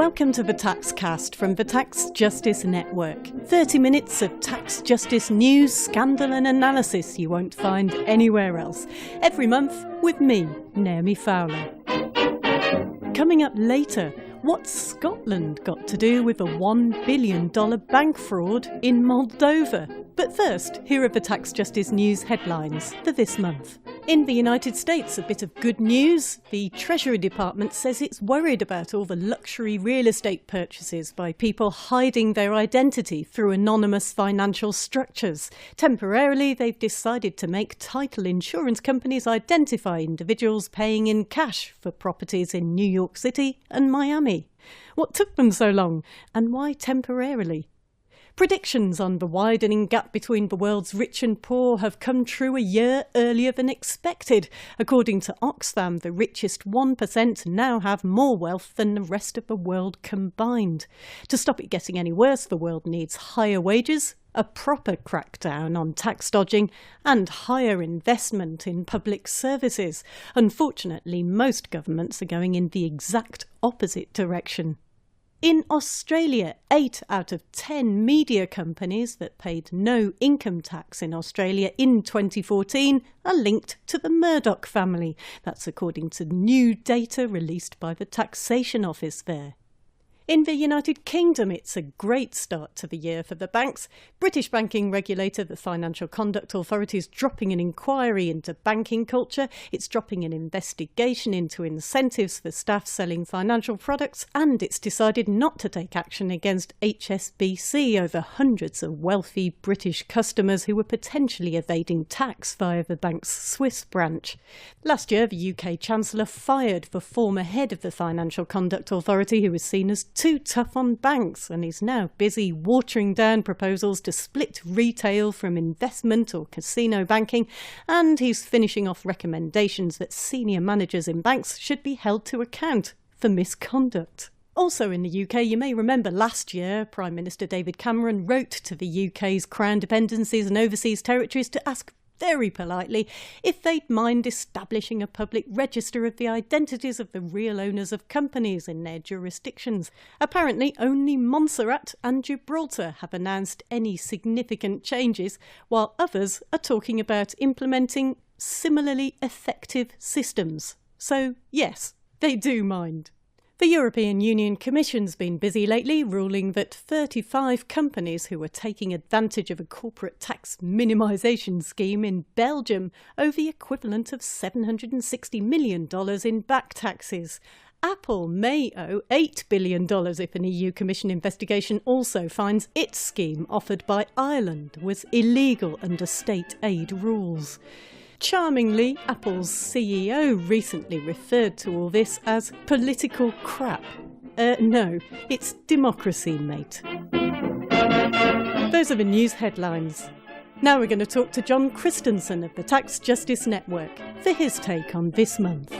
Welcome to the Taxcast from the Tax Justice Network. 30 minutes of tax justice news, scandal and analysis you won't find anywhere else. Every month with me, MEP Fabio. Coming up later, what's Scotland got to do with a $1 billion bank fraud in Moldova? But first, here are the tax justice news headlines for this month. In the United States, a bit of good news. The Treasury Department says it's worried about all the luxury real estate purchases by people hiding their identity through anonymous financial structures. Temporarily, they've decided to make title insurance companies identify individuals paying in cash for properties in New York City and Miami. What took them so long, and why temporarily? Predictions on the widening gap between the world's rich and poor have come true a year earlier than expected. According to Oxfam, the richest 1% now have more wealth than the rest of the world combined. To stop it getting any worse, the world needs higher wages, a proper crackdown on tax dodging, and higher investment in public services. Unfortunately, most governments are going in the exact opposite direction. In Australia, 8 out of 10 media companies that paid no income tax in Australia in 2014 are linked to the Murdoch family. That's according to new data released by the Taxation Office there. In the United Kingdom, it's a great start to the year for the banks. British banking regulator, the Financial Conduct Authority, is dropping an inquiry into banking culture. It's dropping an investigation into incentives for staff selling financial products. And it's decided not to take action against HSBC over hundreds of wealthy British customers who were potentially evading tax via the bank's Swiss branch. Last year, the UK Chancellor fired the former head of the Financial Conduct Authority, who was seen as too tough on banks, and is now busy watering down proposals to split retail from investment or casino banking, and he's finishing off recommendations that senior managers in banks should be held to account for misconduct. Also in the UK, you may remember last year, Prime Minister David Cameron wrote to the UK's Crown dependencies and overseas territories to ask very politely if they'd mind establishing a public register of the identities of the real owners of companies in their jurisdictions. Apparently, only Montserrat and Gibraltar have announced any significant changes, while others are talking about implementing similarly effective systems. So, yes, they do mind. The European Union Commission's been busy lately, ruling that 35 companies who were taking advantage of a corporate tax minimisation scheme in Belgium owe the equivalent of $760 million in back taxes. Apple may owe $8 billion if an EU Commission investigation also finds its scheme offered by Ireland was illegal under state aid rules. Charmingly, Apple's CEO recently referred to all this as political crap. No, it's democracy, mate. Those are the news headlines. Now we're going to talk to John Christensen of the Tax Justice Network for his take on this month.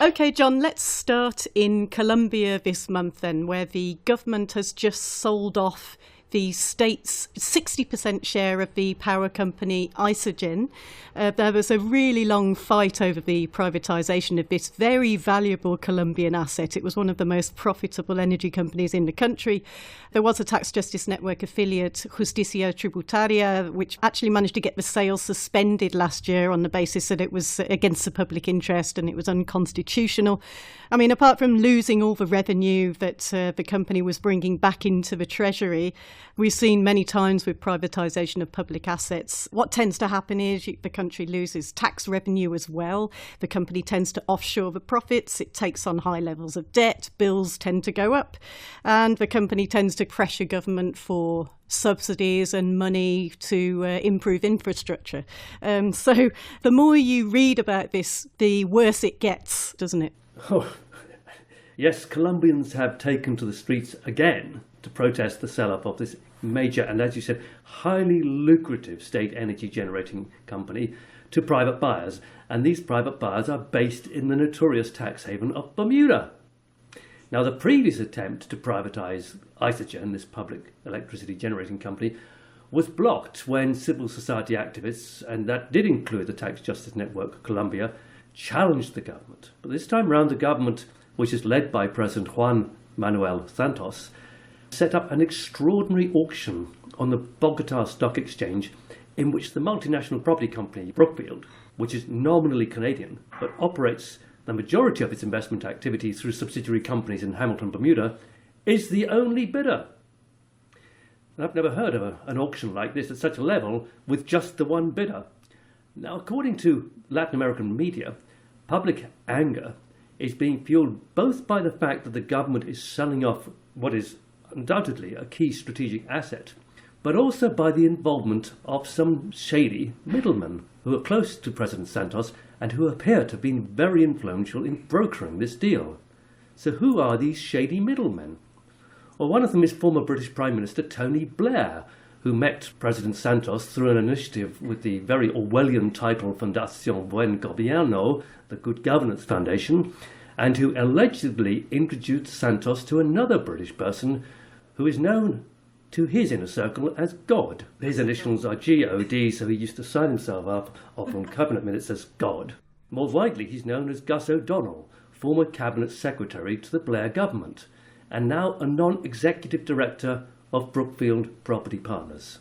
OK, John, let's start in Colombia this month then, where the government has just sold off the state's 60% share of the power company Isogen. There was a really long fight over the privatisation of this very valuable Colombian asset. It was one of the most profitable energy companies in the country. There was a Tax Justice Network affiliate, Justicia Tributaria, which actually managed to get the sale suspended last year on the basis that it was against the public interest and it was unconstitutional. I mean, apart from losing all the revenue that the company was bringing back into the Treasury, we've seen many times with privatisation of public assets, what tends to happen is the country loses tax revenue as well. The company tends to offshore the profits. It takes on high levels of debt. Bills tend to go up. And the company tends to pressure government for subsidies and money to improve infrastructure. So the more you read about this, the worse it gets, doesn't it? Oh, yes, Colombians have taken to the streets again to protest the sell-off of this major and, as you said, highly lucrative state energy generating company to private buyers. And these private buyers are based in the notorious tax haven of Bermuda. Now, the previous attempt to privatise Isogen, this public electricity generating company, was blocked when civil society activists, and that did include the Tax Justice Network Colombia, challenged the government. But this time round, the government which is led by President Juan Manuel Santos, set up an extraordinary auction on the Bogota Stock Exchange in which the multinational property company Brookfield, which is nominally Canadian but operates the majority of its investment activity through subsidiary companies in Hamilton, Bermuda, is the only bidder. I've never heard of an auction like this at such a level with just the one bidder. Now, according to Latin American media, public anger is being fueled both by the fact that the government is selling off what is undoubtedly a key strategic asset, but also by the involvement of some shady middlemen who are close to President Santos and who appear to have been very influential in brokering this deal. So who are these shady middlemen? Well, one of them is former British Prime Minister Tony Blair, who met President Santos through an initiative with the very Orwellian title Fundación Buen Gobierno, the Good Governance Foundation, and who allegedly introduced Santos to another British person who is known to his inner circle as God. His initials are G-O-D, so he used to sign himself up on cabinet minutes as God. More widely, he's known as Gus O'Donnell, former cabinet secretary to the Blair government, and now a non-executive director of Brookfield Property Partners.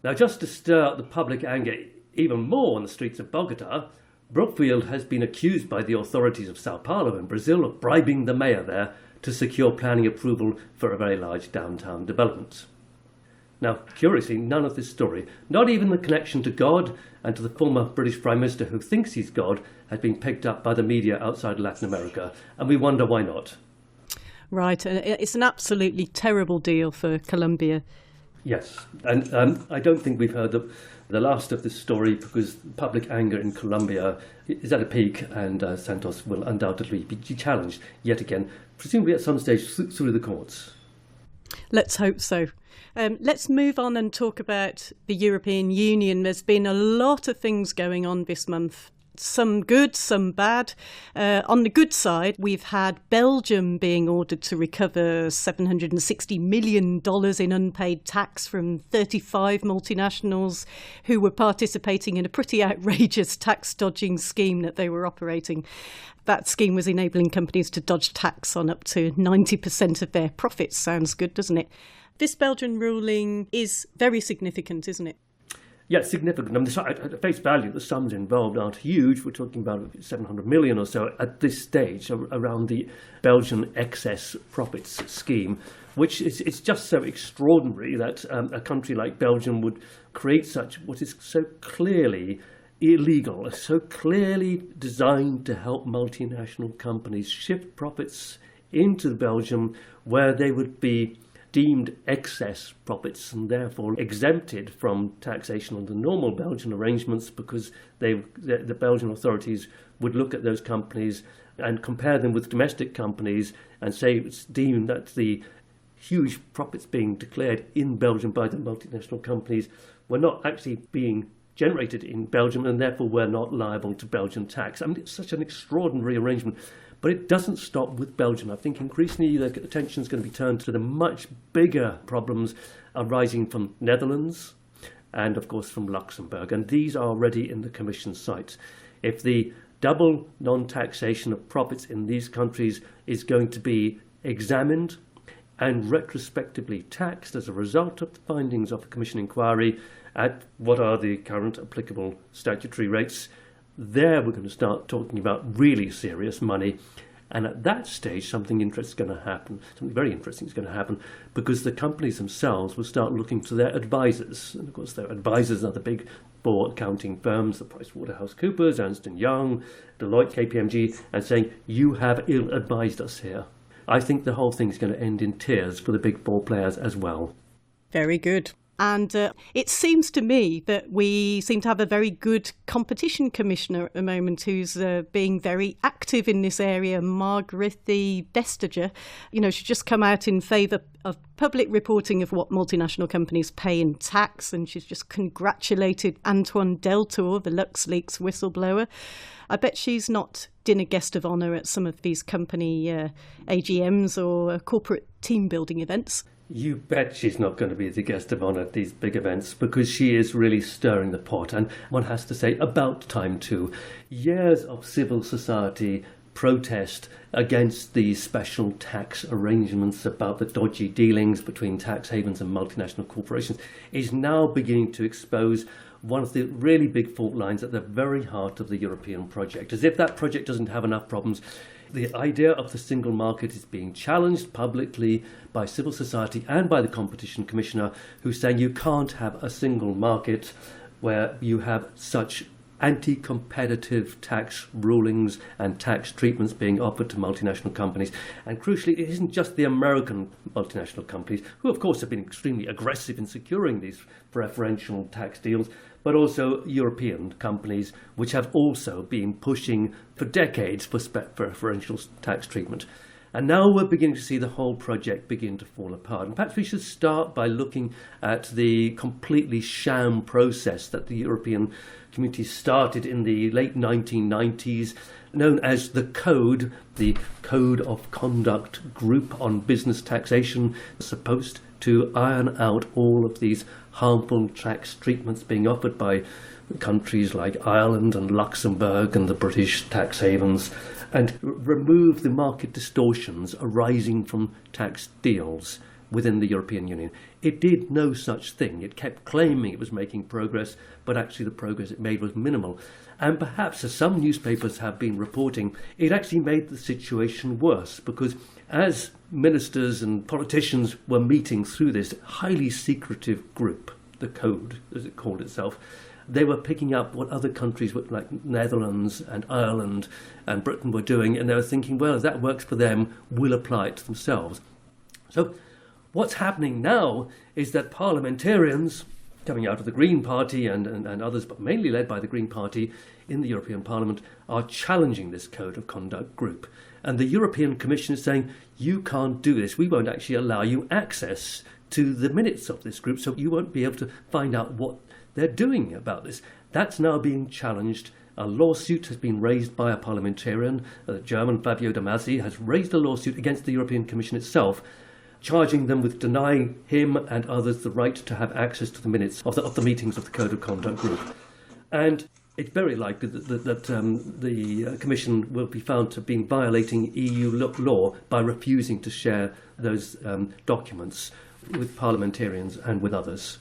Now, just to stir up the public anger even more on the streets of Bogota, Brookfield has been accused by the authorities of Sao Paulo in Brazil of bribing the mayor there to secure planning approval for a very large downtown development. Now, curiously, none of this story, not even the connection to God and to the former British Prime Minister who thinks he's God, has been picked up by the media outside Latin America, and we wonder why not. Right, it's an absolutely terrible deal for Colombia. Yes, and I don't think we've heard the last of this story because public anger in Colombia is at a peak, and Santos will undoubtedly be challenged yet again, presumably at some stage through the courts. Let's hope so. Let's move on and talk about the European Union. There's been a lot of things going on this month. Some good, some bad. On the good side, we've had Belgium being ordered to recover $760 million in unpaid tax from 35 multinationals who were participating in a pretty outrageous tax dodging scheme that they were operating. That scheme was enabling companies to dodge tax on up to 90% of their profits. Sounds good, doesn't it? This Belgian ruling is very significant, isn't it? Yeah, significant. I mean, at face value, the sums involved aren't huge. We're talking about 700 million or so at this stage around the Belgian excess profits scheme, which is it's just so extraordinary that a country like Belgium would create such what is so clearly illegal, so clearly designed to help multinational companies shift profits into Belgium where they would be deemed excess profits and therefore exempted from taxation under normal Belgian arrangements because the Belgian authorities would look at those companies and compare them with domestic companies and say it's deemed that the huge profits being declared in Belgium by the multinational companies were not actually being generated in Belgium and therefore were not liable to Belgian tax. I mean, it's such an extraordinary arrangement. But it doesn't stop with Belgium. I think increasingly the attention is going to be turned to the much bigger problems arising from Netherlands and, of course, from Luxembourg. And these are already in the Commission's sights. If the double non-taxation of profits in these countries is going to be examined and retrospectively taxed as a result of the findings of the Commission inquiry at what are the current applicable statutory rates, there we're going to start talking about really serious money. And at that stage, something interesting is going to happen. Something very interesting is going to happen because the companies themselves will start looking to their advisors. And of course, their advisors are the big four accounting firms, the PricewaterhouseCoopers, Ernst & Young, Deloitte, KPMG, and saying, you have ill-advised us here. I think the whole thing is going to end in tears for the big four players as well. Very good. And it seems to me that we seem to have a very good competition commissioner at the moment who's being very active in this area, Margrethe Vestager. You know, she's just come out in favour of public reporting of what multinational companies pay in tax, and she's just congratulated Antoine Deltour, the LuxLeaks whistleblower. I bet she's not dinner guest of honour at some of these company AGMs or corporate team building events. You bet she's not going to be the guest of honour at these big events because she is really stirring the pot, and one has to say about time too. Years of civil society protest against these special tax arrangements about the dodgy dealings between tax havens and multinational corporations is now beginning to expose one of the really big fault lines at the very heart of the European project. As if that project doesn't have enough problems, the idea of the single market is being challenged publicly by civil society and by the Competition Commissioner, who's saying you can't have a single market where you have such anti-competitive tax rulings and tax treatments being offered to multinational companies. And crucially, it isn't just the American multinational companies, who of course have been extremely aggressive in securing these preferential tax deals, but also European companies, which have also been pushing for decades for preferential tax treatment. And now we're beginning to see the whole project begin to fall apart. And perhaps we should start by looking at the completely sham process that the European community started in the late 1990s, known as the Code, the Code of Conduct Group on Business Taxation, supposed to iron out all of these harmful tax treatments being offered by countries like Ireland and Luxembourg and the British tax havens, and remove the market distortions arising from tax deals within the European Union. It did no such thing. It kept claiming it was making progress, but actually the progress it made was minimal. And perhaps, as some newspapers have been reporting, it actually made the situation worse, because as ministers and politicians were meeting through this highly secretive group, the Code, as it called itself, they were picking up what other countries like Netherlands and Ireland and Britain were doing, and they were thinking, well, if that works for them, we'll apply it to themselves. So what's happening now is that parliamentarians coming out of the Green Party and others, but mainly led by the Green Party in the European Parliament, are challenging this Code of Conduct group. And the European Commission is saying, you can't do this. We won't actually allow you access to the minutes of this group, so you won't be able to find out what they're doing about this. That's now being challenged. A lawsuit has been raised by a parliamentarian. The German Fabio De Masi has raised a lawsuit against the European Commission itself, charging them with denying him and others the right to have access to the minutes of the meetings of the Code of Conduct group. And it's very likely that the Commission will be found to have been violating EU law by refusing to share those documents with parliamentarians and with others.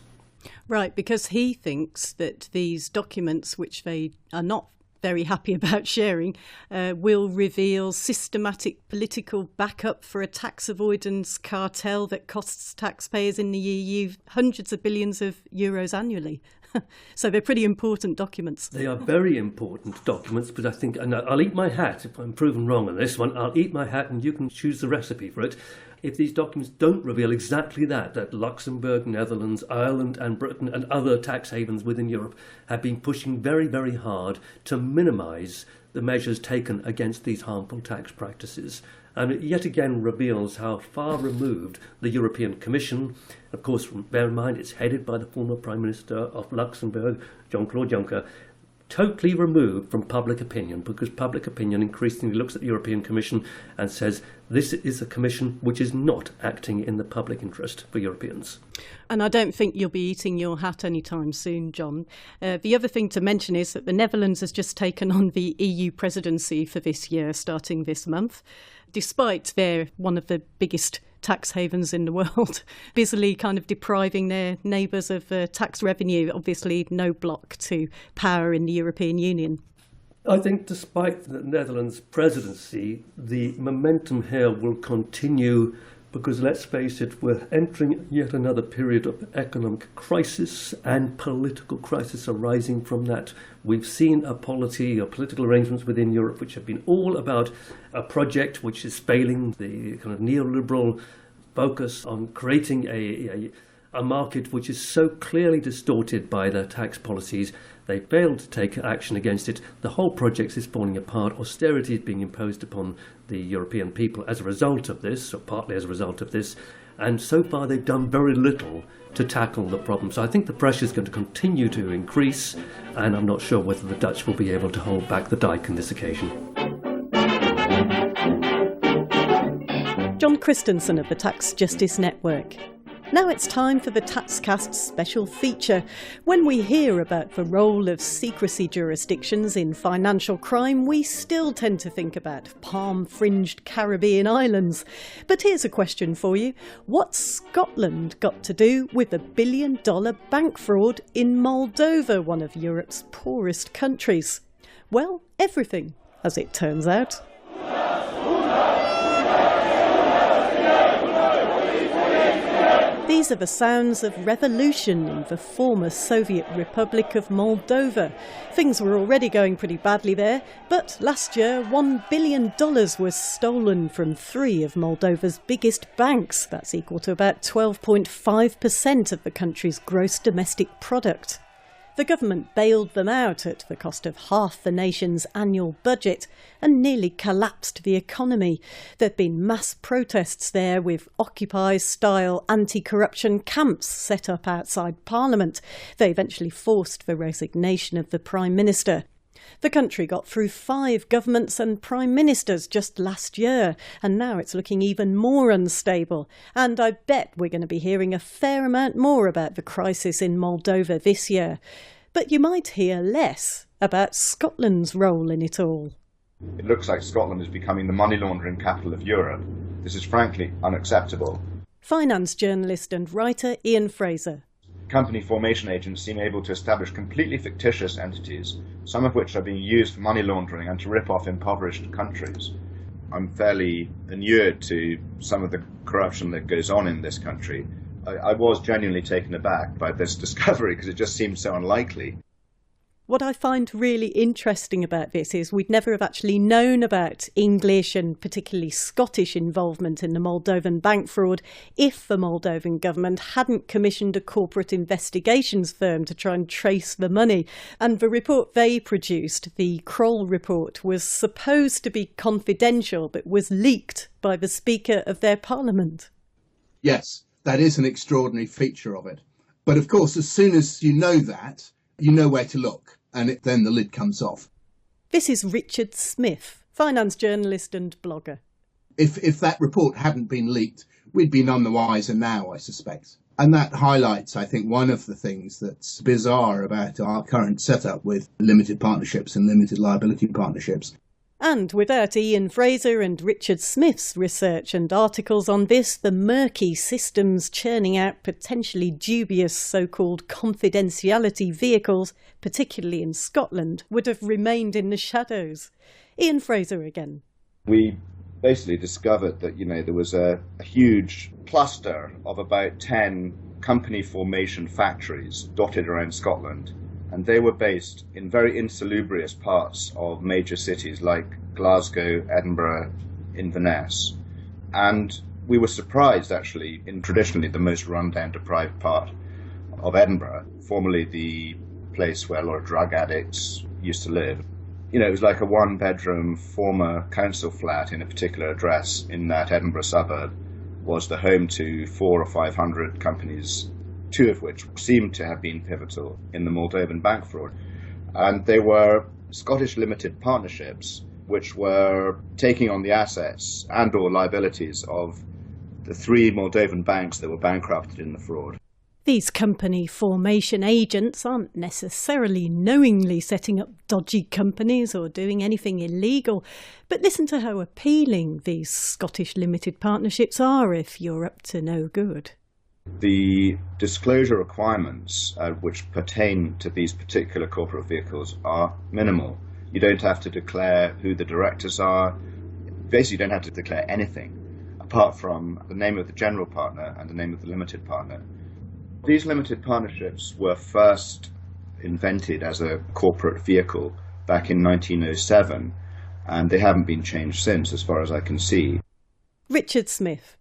Right, because he thinks that these documents, which they are not very happy about sharing, will reveal systematic political backup for a tax avoidance cartel that costs taxpayers in the EU hundreds of billions of euros annually. So they're pretty important documents. They are very important documents, but I think, and I'll eat my hat if I'm proven wrong on this one, I'll eat my hat and you can choose the recipe for it. If these documents don't reveal exactly that Luxembourg, Netherlands, Ireland and Britain and other tax havens within Europe have been pushing very, very hard to minimise the measures taken against these harmful tax practices. And it yet again reveals how far removed the European Commission, of course, bear in mind it's headed by the former Prime Minister of Luxembourg, Jean-Claude Juncker, totally removed from public opinion, because public opinion increasingly looks at the European Commission and says this is a commission which is not acting in the public interest for Europeans. And I don't think you'll be eating your hat anytime soon, John. The other thing to mention is that the Netherlands has just taken on the EU presidency for this year, starting this month, despite they're one of the biggest tax havens in the world, busily kind of depriving their neighbours of tax revenue. Obviously, no block to power in the European Union. I think despite the Netherlands presidency, the momentum here will continue because, let's face it, we're entering yet another period of economic crisis and political crisis arising from that. We've seen a polity or political arrangements within Europe which have been all about a project which is failing, the kind of neoliberal focus on creating a market which is so clearly distorted by their tax policies. They failed to take action against it. The whole project is falling apart. Austerity is being imposed upon the European people as a result of this, or partly as a result of this. And so far they've done very little to tackle the problem. So I think the pressure is going to continue to increase, and I'm not sure whether the Dutch will be able to hold back the dike on this occasion. John Christensen of the Tax Justice Network. Now it's time for the TaxCast special feature. When we hear about the role of secrecy jurisdictions in financial crime, we still tend to think about palm-fringed Caribbean islands. But here's a question for you. What's Scotland got to do with a billion-dollar bank fraud in Moldova, one of Europe's poorest countries? Well, everything, as it turns out. These are the sounds of revolution in the former Soviet Republic of Moldova. Things were already going pretty badly there, but last year $1 billion was stolen from 3 of Moldova's biggest banks. That's equal to about 12.5% of the country's gross domestic product. The government bailed them out at the cost of half the nation's annual budget and nearly collapsed the economy. There have been mass protests there with Occupy-style anti-corruption camps set up outside Parliament. They eventually forced the resignation of the Prime Minister. The country got through 5 governments and prime ministers just last year, and now it's looking even more unstable. And I bet we're going to be hearing a fair amount more about the crisis in Moldova this year. But you might hear less about Scotland's role in it all. It looks like Scotland is becoming the money laundering capital of Europe. This is frankly unacceptable. Finance journalist and writer Ian Fraser. Company formation agents seem able to establish completely fictitious entities, some of which are being used for money laundering and to rip off impoverished countries. I'm fairly inured to some of the corruption that goes on in this country. I was genuinely taken aback by this discovery because it just seemed so unlikely. What I find really interesting about this is we'd never have actually known about English and particularly Scottish involvement in the Moldovan bank fraud if the Moldovan government hadn't commissioned a corporate investigations firm to try and trace the money. And the report they produced, the Kroll report, was supposed to be confidential but was leaked by the Speaker of their Parliament. Yes, that is an extraordinary feature of it. But of course, as soon as you know that, you know where to look. And then the lid comes off. This is Richard Smith, finance journalist and blogger. If that report hadn't been leaked, we'd be none the wiser now, I suspect. And that highlights, I think, one of the things that's bizarre about our current setup with limited partnerships and limited liability partnerships. And without Ian Fraser and Richard Smith's research and articles on this, the murky systems churning out potentially dubious so-called confidentiality vehicles, particularly in Scotland, would have remained in the shadows. Ian Fraser again. We basically discovered that, there was a huge cluster of about 10 company formation factories dotted around Scotland. And they were based in very insalubrious parts of major cities like Glasgow, Edinburgh, Inverness. And we were surprised, actually, in traditionally the most run-down, deprived part of Edinburgh, formerly the place where a lot of drug addicts used to live. It was like a one-bedroom former council flat in a particular address in that Edinburgh suburb was the home to 400 or 500 companies, 2 of which seemed to have been pivotal in the Moldovan bank fraud. And they were Scottish limited partnerships which were taking on the assets and or liabilities of the 3 Moldovan banks that were bankrupted in the fraud. These company formation agents aren't necessarily knowingly setting up dodgy companies or doing anything illegal, but listen to how appealing these Scottish limited partnerships are if you're up to no good. The disclosure requirements which pertain to these particular corporate vehicles are minimal. You don't have to declare who the directors are. Basically, you don't have to declare anything apart from the name of the general partner and the name of the limited partner. These limited partnerships were first invented as a corporate vehicle back in 1907, and they haven't been changed since, as far as I can see. Richard Smith.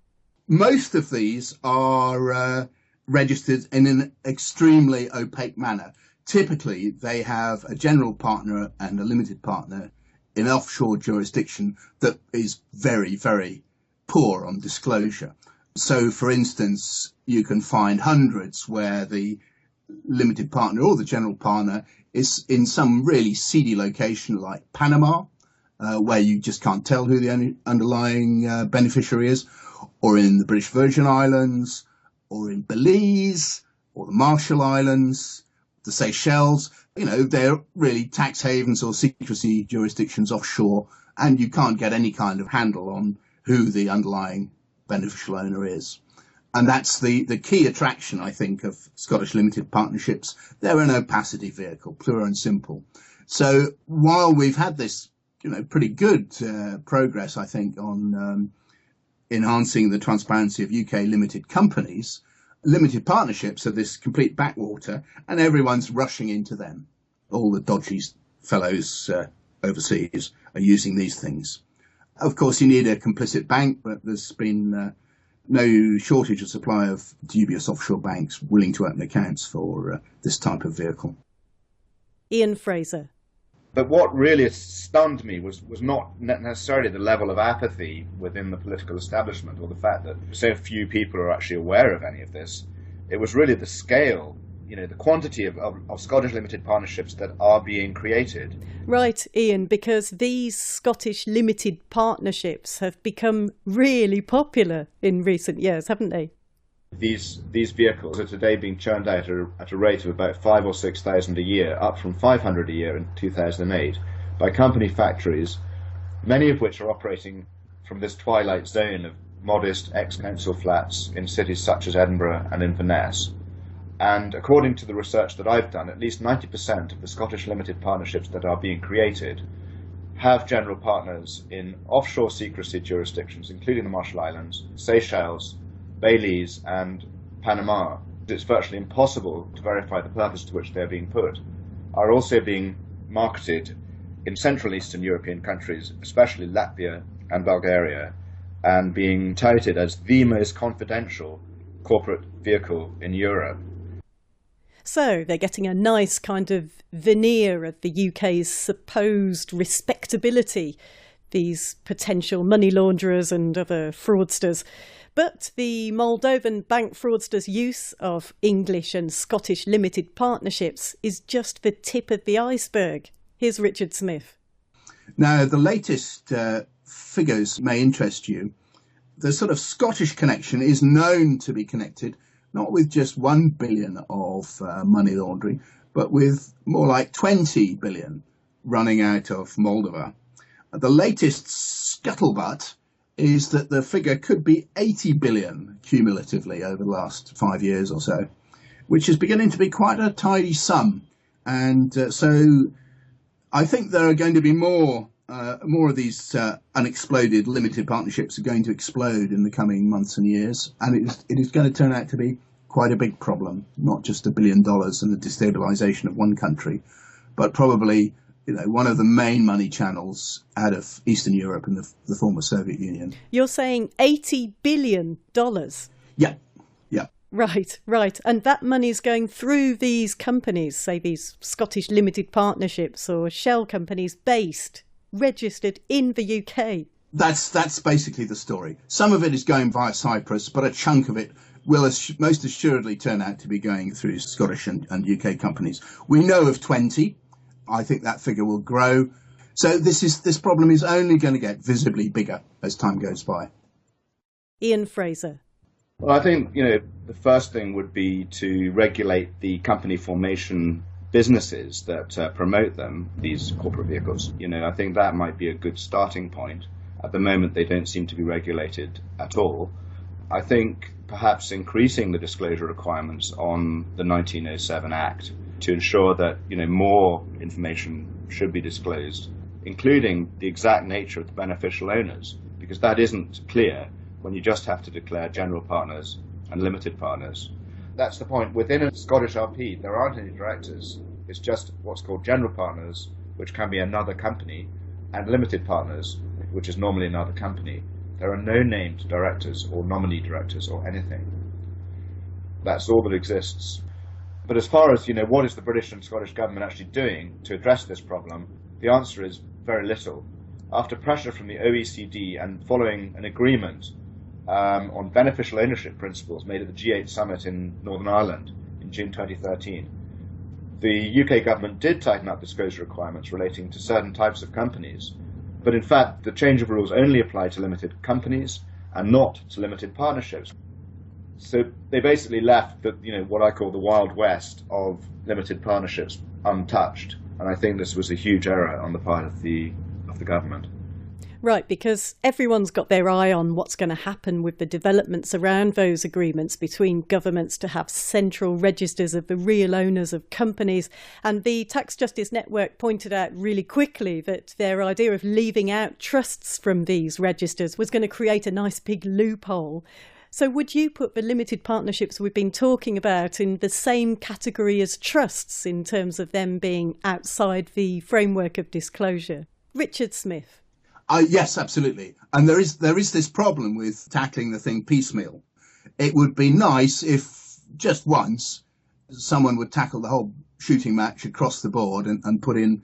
Most of these are registered in an extremely opaque manner. Typically, they have a general partner and a limited partner in offshore jurisdiction that is very, very poor on disclosure. So, for instance, you can find hundreds where the limited partner or the general partner is in some really seedy location like Panama, where you just can't tell who the underlying beneficiary is, or in the British Virgin Islands, or in Belize or the Marshall Islands, the Seychelles. They're really tax havens or secrecy jurisdictions offshore, and you can't get any kind of handle on who the underlying beneficial owner is. And that's the key attraction, I think, of Scottish limited partnerships. They're an opacity vehicle, pure and simple. So while we've had this, pretty good progress, I think, on enhancing the transparency of UK limited companies, limited partnerships are this complete backwater, and everyone's rushing into them. All the dodgy fellows overseas are using these things. Of course, you need a complicit bank, but there's been no shortage of supply of dubious offshore banks willing to open accounts for this type of vehicle. Ian Fraser. But what really stunned me was not necessarily the level of apathy within the political establishment or the fact that so few people are actually aware of any of this. It was really the scale, the quantity of Scottish limited partnerships that are being created. Right, Ian, because these Scottish limited partnerships have become really popular in recent years, haven't they? These vehicles are today being churned out at a rate of about 5,000 or 6,000 a year, up from 500 a year in 2008, by company factories, many of which are operating from this twilight zone of modest ex-council flats in cities such as Edinburgh and Inverness. And according to the research that I've done, at least 90% of the Scottish limited partnerships that are being created have general partners in offshore secrecy jurisdictions, including the Marshall Islands, Seychelles, Belize and Panama. It's virtually impossible to verify the purpose to which they're being put, are also being marketed in Central Eastern European countries, especially Latvia and Bulgaria, and being touted as the most confidential corporate vehicle in Europe. So they're getting a nice kind of veneer of the UK's supposed respectability, these potential money launderers and other fraudsters. But the Moldovan bank fraudsters' use of English and Scottish limited partnerships is just the tip of the iceberg. Here's Richard Smith. Now, the latest figures may interest you. The sort of Scottish connection is known to be connected not with just 1 billion of money laundering, but with more like 20 billion running out of Moldova. The latest scuttlebutt is that the figure could be 80 billion cumulatively over the last 5 years or so, which is beginning to be quite a tidy sum. And so I think there are going to be more of these unexploded limited partnerships are going to explode in the coming months and years. And it is going to turn out to be quite a big problem, not just $1 billion and the destabilization of one country, but probably one of the main money channels out of Eastern Europe and the former Soviet Union. You're saying $80 billion? Yeah. Right. And that money's going through these companies, say these Scottish limited partnerships or shell companies registered in the UK. That's basically the story. Some of it is going via Cyprus, but a chunk of it will most assuredly turn out to be going through Scottish and UK companies. We know of 20. I think that figure will grow. So this problem is only going to get visibly bigger as time goes by. Ian Fraser. Well, I think, the first thing would be to regulate the company formation businesses that promote them, these corporate vehicles. I think that might be a good starting point. At the moment, they don't seem to be regulated at all. I think perhaps increasing the disclosure requirements on the 1907 Act to ensure that more information should be disclosed, including the exact nature of the beneficial owners, because that isn't clear when you just have to declare general partners and limited partners. That's the point. Within a Scottish LP, there aren't any directors. It's just what's called general partners, which can be another company, and limited partners, which is normally another company. There are no named directors or nominee directors or anything. That's all that exists. But as far as, what is the British and Scottish government actually doing to address this problem, the answer is very little. After pressure from the OECD and following an agreement on beneficial ownership principles made at the G8 summit in Northern Ireland in June 2013, the UK government did tighten up disclosure requirements relating to certain types of companies. But in fact, the change of rules only apply to limited companies and not to limited partnerships. So they basically left what I call the Wild West of limited partnerships untouched. And I think this was a huge error on the part of the government. Right, because everyone's got their eye on what's going to happen with the developments around those agreements between governments to have central registers of the real owners of companies. And the Tax Justice Network pointed out really quickly that their idea of leaving out trusts from these registers was going to create a nice big loophole. So would you put the limited partnerships we've been talking about in the same category as trusts in terms of them being outside the framework of disclosure? Richard Smith. Yes, absolutely. And there is this problem with tackling the thing piecemeal. It would be nice if just once someone would tackle the whole shooting match across the board and put in,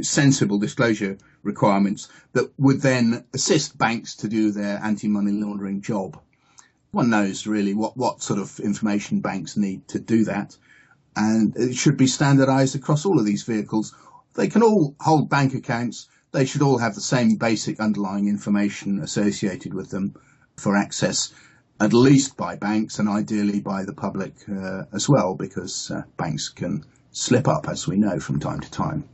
sensible disclosure requirements that would then assist banks to do their anti-money laundering job. One knows really what sort of information banks need to do that. And it should be standardized across all of these vehicles. They can all hold bank accounts. They should all have the same basic underlying information associated with them for access, at least by banks and ideally by the public as well, because banks can slip up, as we know, from time to time.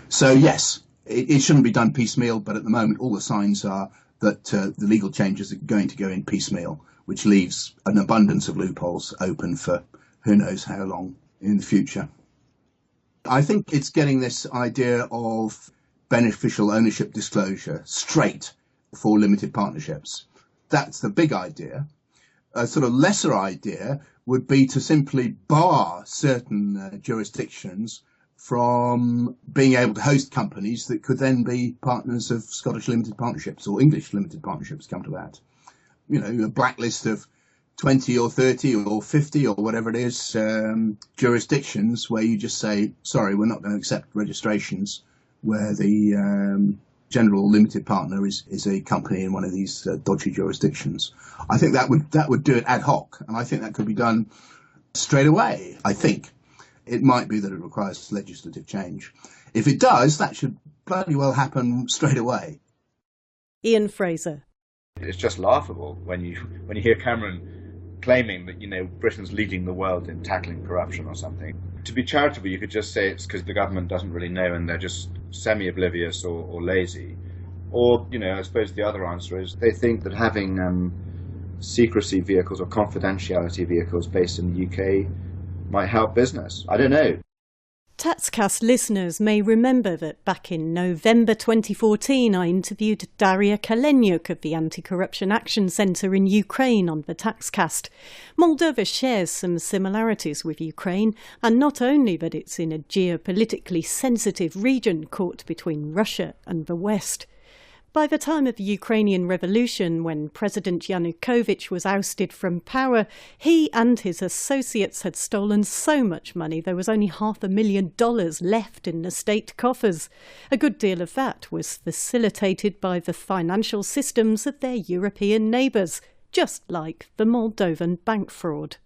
So, yes, it shouldn't be done piecemeal, but at the moment all the signs are that the legal changes are going to go in piecemeal, which leaves an abundance of loopholes open for who knows how long in the future. I think it's getting this idea of beneficial ownership disclosure straight for limited partnerships. That's the big idea. A sort of lesser idea would be to simply bar certain jurisdictions from being able to host companies that could then be partners of Scottish limited partnerships or English limited partnerships, come to that. A blacklist of 20 or 30 or 50 or whatever it is, jurisdictions where you just say, sorry, we're not going to accept registrations where the general limited partner is a company in one of these dodgy jurisdictions. I think that would do it ad hoc, and I think that could be done straight away. I think it might be that it requires legislative change. If it does, that should bloody well happen straight away. Ian Fraser. It's just laughable when you hear Cameron claiming that Britain's leading the world in tackling corruption or something. To be charitable, you could just say it's because the government doesn't really know and they're just semi-oblivious or lazy. Or, I suppose the other answer is they think that having secrecy vehicles or confidentiality vehicles based in the UK might help business. I don't know. Taxcast listeners may remember that back in November 2014 I interviewed Daria Kalenyuk of the Anti-Corruption Action Centre in Ukraine on the Taxcast. Moldova shares some similarities with Ukraine, and not only that it's in a geopolitically sensitive region caught between Russia and the West. By the time of the Ukrainian Revolution, when President Yanukovych was ousted from power, he and his associates had stolen so much money there was only $500,000 left in the state coffers. A good deal of that was facilitated by the financial systems of their European neighbours, just like the Moldovan bank fraud.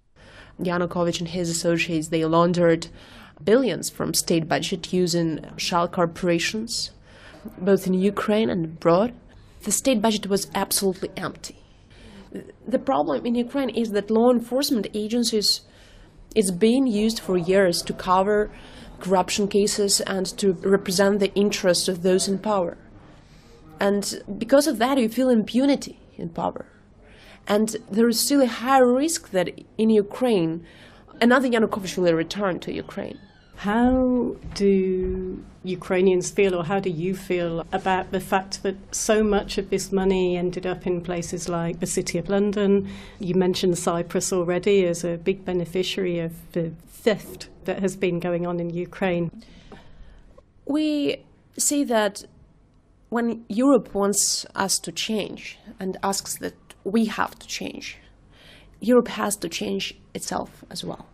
Yanukovych and his associates, they laundered billions from state budget using shell corporations, both in Ukraine and abroad. The state budget was absolutely empty. The problem in Ukraine is that law enforcement agencies is being used for years to cover corruption cases and to represent the interests of those in power. And because of that, you feel impunity in power. And there is still a high risk that in Ukraine, another Yanukovych will return to Ukraine. How do Ukrainians feel, or how do you feel about the fact that so much of this money ended up in places like the City of London? You mentioned Cyprus already as a big beneficiary of the theft that has been going on in Ukraine. We see that when Europe wants us to change and asks that we have to change, Europe has to change itself as well.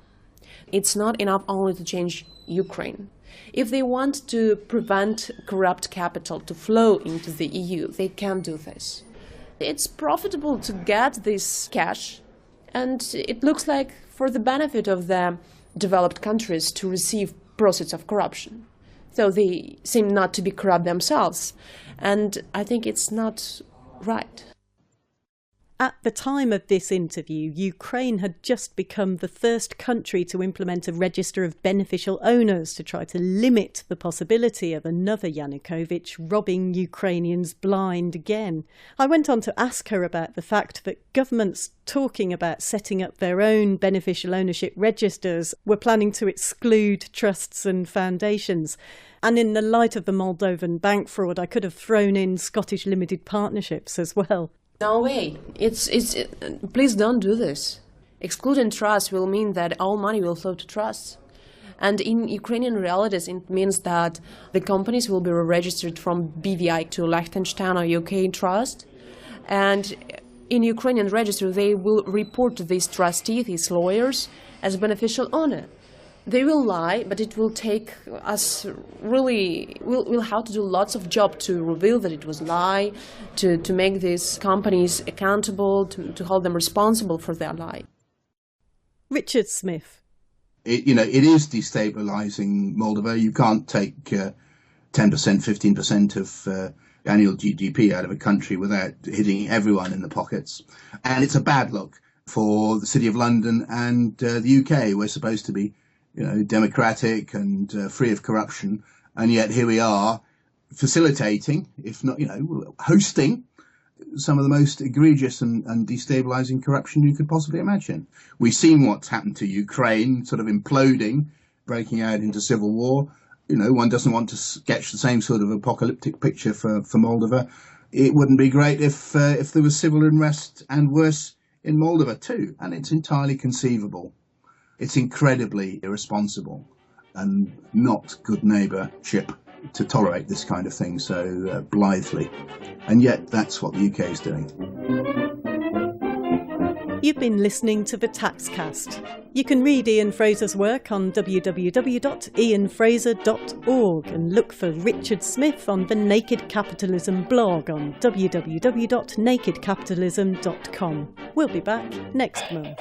It's not enough only to change Ukraine. If they want to prevent corrupt capital to flow into the EU, they can do this. It's profitable to get this cash, and it looks like for the benefit of the developed countries to receive proceeds of corruption. So they seem not to be corrupt themselves, and I think it's not right. At the time of this interview, Ukraine had just become the first country to implement a register of beneficial owners to try to limit the possibility of another Yanukovych robbing Ukrainians blind again. I went on to ask her about the fact that governments talking about setting up their own beneficial ownership registers were planning to exclude trusts and foundations. And in the light of the Moldovan bank fraud, I could have thrown in Scottish limited partnerships as well. No way. Please don't do this. Excluding trusts will mean that all money will flow to trusts. And in Ukrainian realities, it means that the companies will be registered from BVI to Liechtenstein or UK trust. And in Ukrainian register, they will report to these trustees, these lawyers, as a beneficial owner. They will lie, but it will take us we'll have to do lots of job to reveal that it was lie, to make these companies accountable, to hold them responsible for their lie. Richard Smith. It is destabilizing Moldova. You can't take 10%, 15% of annual GDP out of a country without hitting everyone in the pockets. And it's a bad look for the City of London and the UK. We're supposed to be democratic and free of corruption. And yet here we are facilitating, if not, hosting some of the most egregious and destabilizing corruption you could possibly imagine. We've seen what's happened to Ukraine, sort of imploding, breaking out into civil war. One doesn't want to sketch the same sort of apocalyptic picture for Moldova. It wouldn't be great if there was civil unrest and worse in Moldova too. And it's entirely conceivable. It's incredibly irresponsible and not good neighbourship to tolerate this kind of thing so blithely. And yet that's what the UK is doing. You've been listening to The Taxcast. You can read Ian Fraser's work on www.ianfraser.org and look for Richard Smith on the Naked Capitalism blog on www.nakedcapitalism.com. We'll be back next month.